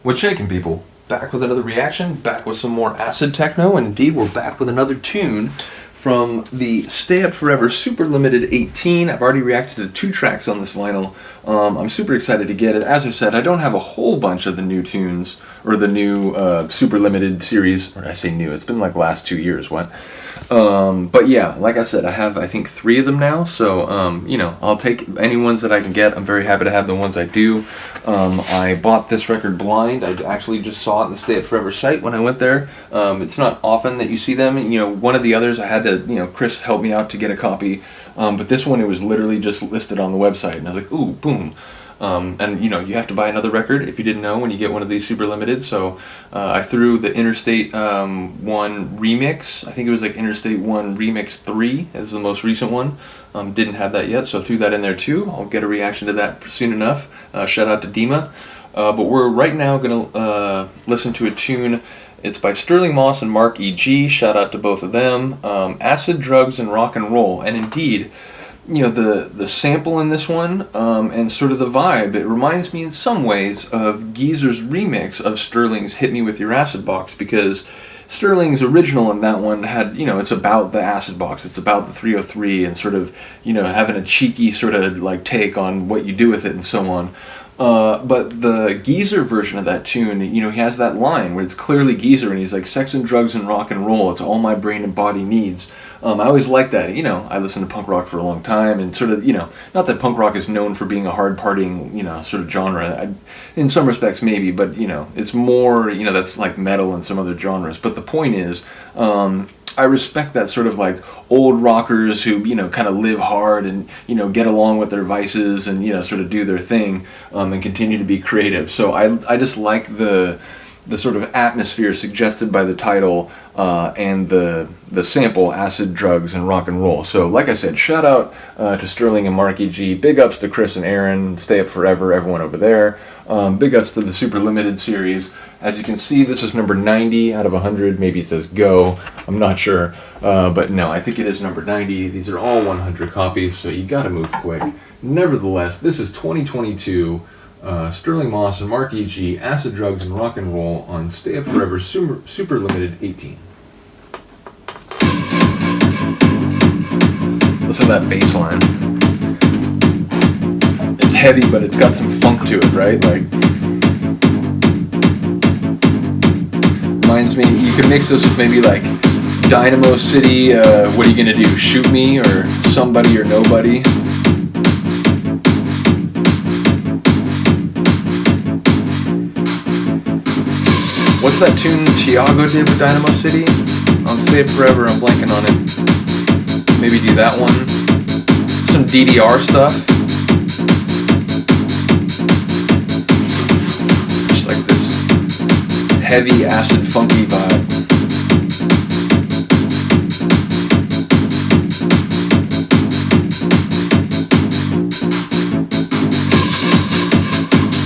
What's shaking, people? Back with another reaction, back with some more acid techno, and indeed we're back with another tune from the Stay Up Forever Super Limited 18. I've already reacted to 2 tracks on this vinyl. I'm super excited to get it. As I said, I don't have a whole bunch of the new tunes, or the new Super Limited series, or I say new, it's been like last 2 years, what? But yeah, like I said, I have, I think, 3 of them now, so, you know, I'll take any ones that I can get. I'm very happy to have the ones I do. I bought this record blind. I actually just saw it in the Stay Up Forever site when I went there. It's not often that you see them. You know, one of the others I had to, you know, Chris helped me out to get a copy, but this one, it was literally just listed on the website, and I was like, ooh, boom. And you know, you have to buy another record if you didn't know when you get one of these super limited. So I threw the Interstate 1 remix. I think it was like Interstate 1 Remix 3 is the most recent one. Didn't have that yet, so I threw that in there too. I'll get a reaction to that soon enough. Shout out to Dima. But we're right now gonna listen to a tune. It's by Sterling Moss and Mark E.G. Shout out to both of them. Acid, Drugs, and Rock and Roll. And indeed, you know, the sample in this one, and sort of the vibe, it reminds me in some ways of Geezer's remix of Sterling's Hit Me With Your Acid Box, because Sterling's original in that one had, you know, it's about the acid box, it's about the 303, and sort of, you know, having a cheeky sort of like take on what you do with it and so on. But the Geezer version of that tune, you know, he has that line where it's clearly Geezer, and he's like, sex and drugs and rock and roll, it's all my brain and body needs. I always like that. You know, I listened to punk rock for a long time, and sort of, you know, not that punk rock is known for being a hard partying, you know, sort of genre. In some respects, maybe, but, you know, it's more, you know, that's like metal and some other genres. But the point is, I respect that sort of like old rockers who, you know, kind of live hard and, you know, get along with their vices and, you know, sort of do their thing, and continue to be creative. So I just like the sort of atmosphere suggested by the title, and the sample, Acid, Drugs, and Rock and Roll. So like I said, shout out to Sterling and Marky G. Big ups to Chris and Aaron, Stay Up Forever, everyone over there. Big ups to the Super Limited series. As you can see, this is number 90 out of 100. Maybe it says go. I'm not sure. But no, I think it is number 90. These are all 100 copies, so you gotta move quick. Nevertheless, this is 2022. Sterling Moss and Mark E.G., Acid, Drugs, and Rock and Roll on Stay Up Forever Super Limited 18. Listen to that bass line. It's heavy, but it's got some funk to it, right? Like, reminds me, you could mix this with maybe like Dynamo City, What Are You Gonna Do, Shoot Me, or Somebody or Nobody. What's that tune Tiago did with Dynamo City? On Stay Up Forever, I'm blanking on it. Maybe do that one. Some DDR stuff. Just like this heavy, acid, funky vibe.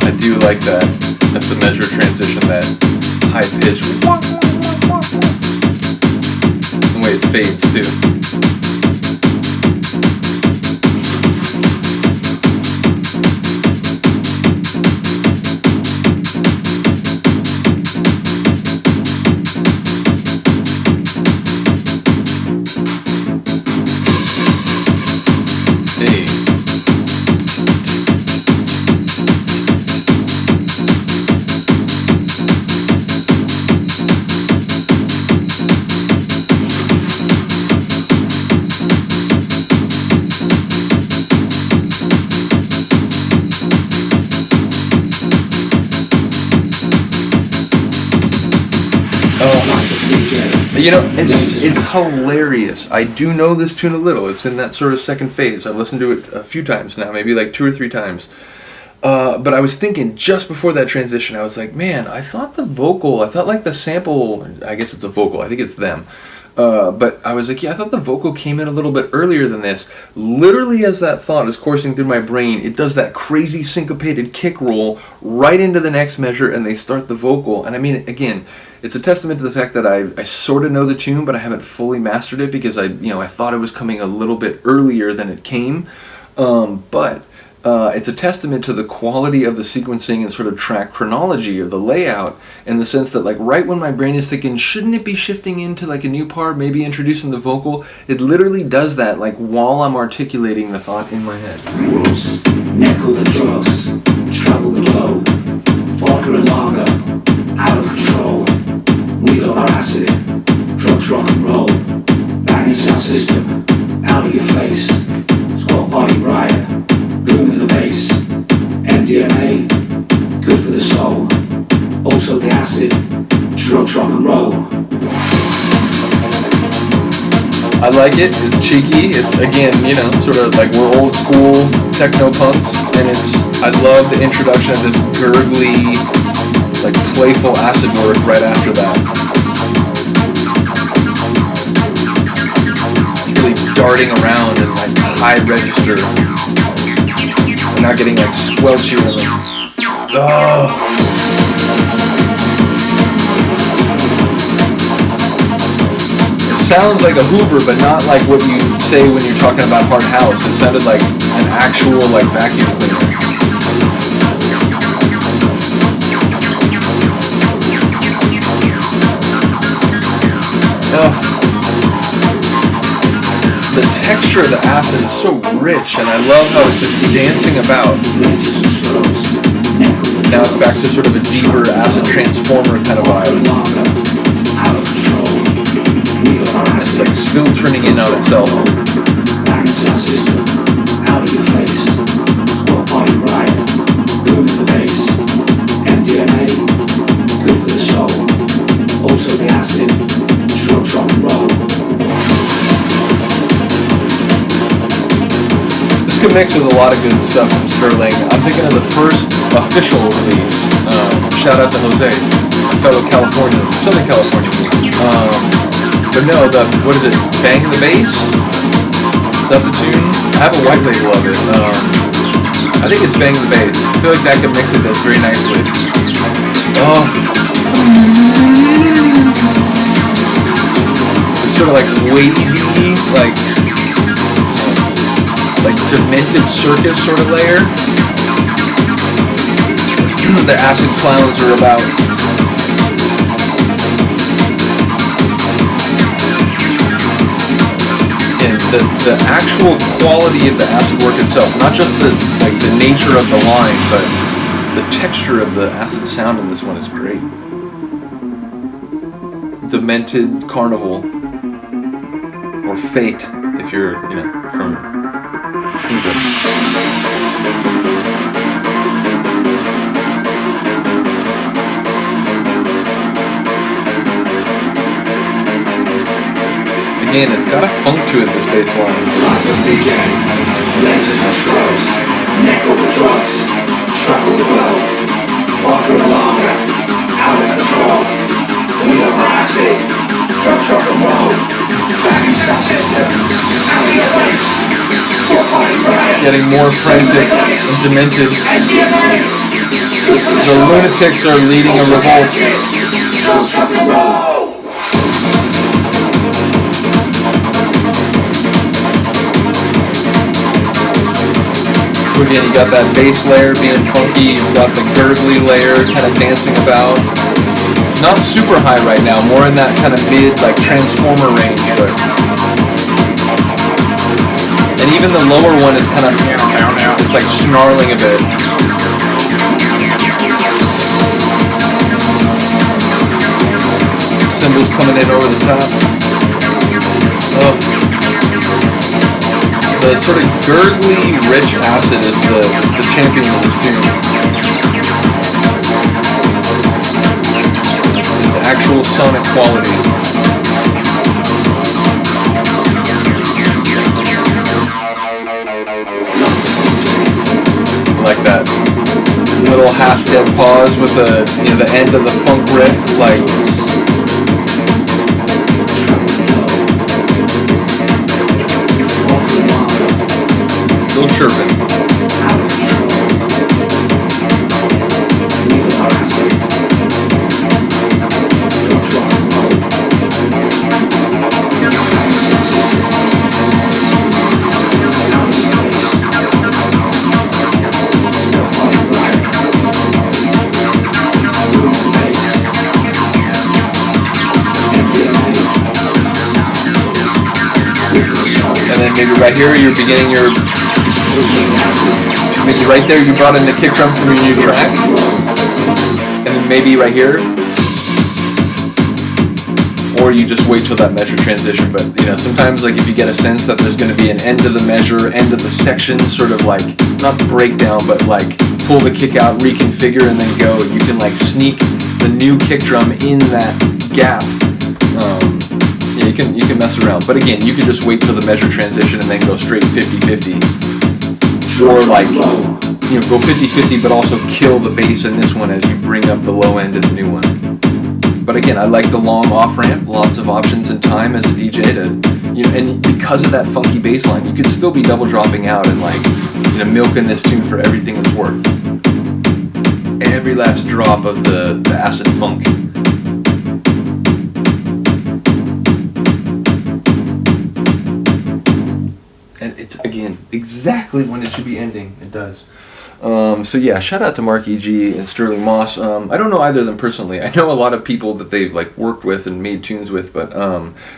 I do like that. That's the measure transition, that high pitch. The way it fades too. Hey. You know, it's hilarious. I do know this tune a little. It's in that sort of second phase. I've listened to it a few times now, maybe like 2 or 3 times. But I was thinking just before that transition, I was like, man, I thought like the sample, I guess it's a vocal, I think it's them. But I was like, yeah, I thought the vocal came in a little bit earlier than this. Literally as that thought is coursing through my brain, it does that crazy syncopated kick roll right into the next measure, and they start the vocal. And I mean, again, it's a testament to the fact that I sort of know the tune, but I haven't fully mastered it because I thought it was coming a little bit earlier than it came. But it's a testament to the quality of the sequencing and sort of track chronology of the layout, in the sense that, like, right when my brain is thinking, shouldn't it be shifting into like a new part, maybe introducing the vocal, it literally does that, like, while I'm articulating the thought in my head. Roots, nickel the drugs, travel the globe, vodka and lager, out of control. We love our acid, drugs, rock and roll, banging sound system, out of your face, squat body riot, boom in the bass, MDMA, good for the soul, also the acid, drugs, rock and roll. I like it, it's cheeky, it's, again, you know, sort of like we're old school techno punks, and I love the introduction of this gurgly, like playful acid work right after that. It's really darting around in like high register. We're not getting like squelchy rhythm. It sounds like a Hoover, but not like what you say when you're talking about hard house. It sounded like an actual like vacuum cleaner. The texture of the acid is so rich, and I love how it's just dancing about. Now it's back to sort of a deeper acid transformer kind of vibe. It's like still turning in on itself. This could mix with a lot of good stuff from Sterling. I'm thinking of the first official release. Shout out to Jose, a fellow Californian, Southern California. But no, what is it? Bang the Bass? Is that the tune? I have a white label of it. I think it's Bang the Bass. I feel like that could mix with this very nicely. It's sort of like wavy, like demented circus sort of layer. The acid clowns are about. And the actual quality of the acid work itself, not just the nature of the line, but the texture of the acid sound in this one is great. Demented Carnival, or Fate, if you're, from England. Again, it's got a funk to it, this bass line. Lots of DJ, lenses and strobes, nickel the drugs, struggle the glow, vodka and lager, out of control. We love our acid, drugs, rock and roll, banging sound system, out of your face, squat body riot. Getting more frantic and demented. The lunatics are leading a revolt. Drugs, rock and roll. So again, you got that bass layer being funky, you've got the gurgly layer kind of dancing about. Not super high right now, more in that kind of mid, like transformer range, but. And even the lower one is kind of, it's like snarling a bit. Cymbals coming in over the top. The sort of gurgly, rich acid is the champion of this tune. Its actual sonic quality. I like that little half-dead pause with the end of the funk riff, like. Still chirping. right here you're beginning your, maybe right there you brought in the kick drum from your new track, and then maybe right here, or you just wait till that measure transition. But you know, sometimes like if you get a sense that there's going to be an end of the measure, end of the section, sort of like not breakdown, but like pull the kick out, reconfigure, and then go. You can like sneak the new kick drum in that gap. Yeah, you can mess around. But again, you can just wait till the measure transition and then go straight 50-50, or like you know go 50-50, but also kill the bass in this one as you bring up the low end of the new one. But again, I like the long off ramp, lots of options and time as a DJ to, you know, and because of that funky bass line, you could still be double dropping out and like, you know, milking this tune for everything it's worth. Every last drop of the acid funk. And it's, again, exactly when it should be ending. It does. So yeah, shout out to Mark E.G. and Sterling Moss. I don't know either of them personally. I know a lot of people that they've like worked with and made tunes with, but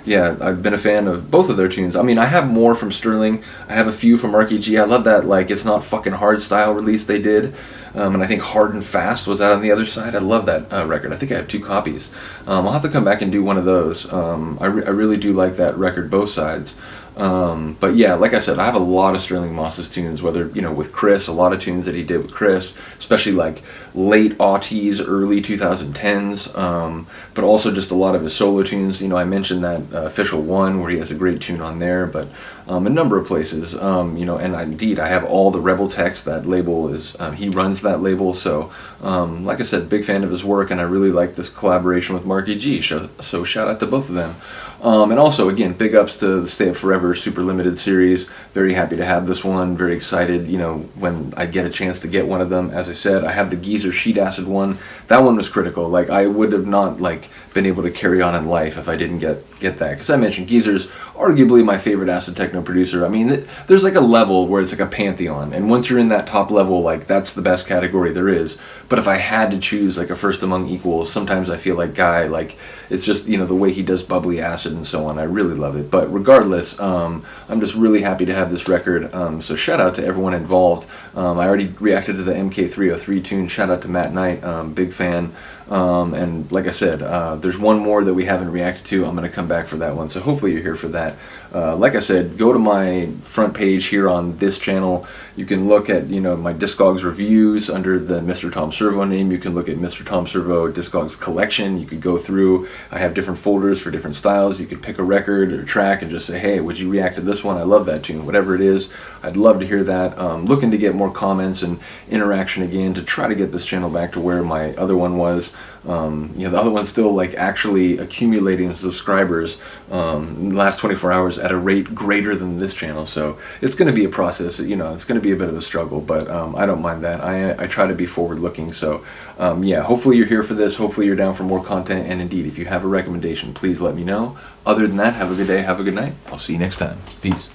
yeah, I've been a fan of both of their tunes. I mean, I have more from Sterling. I have a few from Mark E.G. I love that like It's Not Fucking Hard style release they did. And I think Hard and Fast was out on the other side. I love that record. I think I have 2 copies. I'll have to come back and do one of those. I really do like that record, both sides. But yeah, like I said, I have a lot of Sterling Moss's tunes, whether, you know, with Chris, a lot of tunes that he did with Chris, especially like late aughties, early 2010s, but also just a lot of his solo tunes. You know, I mentioned that Official One, where he has a great tune on there, but a number of places, you know, and indeed, I have all the Rebel Text. That label is, he runs that label, so like I said, big fan of his work, and I really like this collaboration with Mark E.G., so shout out to both of them. And also, again, big ups to the Stay Up Forever Super Limited series. Very happy to have this one. Very excited, you know, when I get a chance to get one of them. As I said, I have the Geezer Sheet Acid one. That one was critical. Like, I would have not, like, been able to carry on in life if I didn't get that. Because I mentioned Geezer's arguably my favorite acid techno producer. I mean, there's like a level where it's like a pantheon. And once you're in that top level, like, that's the best category there is. But if I had to choose, like, a first among equals, sometimes I feel like Guy, like, it's just, you know, the way he does bubbly acid and so on. I really love it. But regardless, I'm just really happy to have this record. So shout out to everyone involved. I already reacted to the MK303 tune. Shout out to Matt Knight. Big fan. And like I said, there's one more that we haven't reacted to. I'm going to come back for that one. So hopefully you're here for that. Like I said, go to my front page here on this channel. You can look at, you know, my Discogs reviews under the Mr. Tom Servo name. You can look at Mr. Tom Servo Discogs collection. You could go through. I have different folders for different styles. You could pick a record or a track and just say, hey, would you react to this one? I love that tune. Whatever it is, I'd love to hear that. Looking to get more comments and interaction again to try to get this channel back to where my other one was. You know, the other one's still like actually accumulating subscribers in the last 24 hours at a rate greater than this channel, so it's going to be a process. You know, it's going to be a bit of a struggle, but I don't mind that. I try to be forward looking, so yeah, hopefully you're here for this. Hopefully you're down for more content, and indeed, if you have a recommendation, please let me know. Other than that, have a good day, have a good night. I'll see you next time. Peace.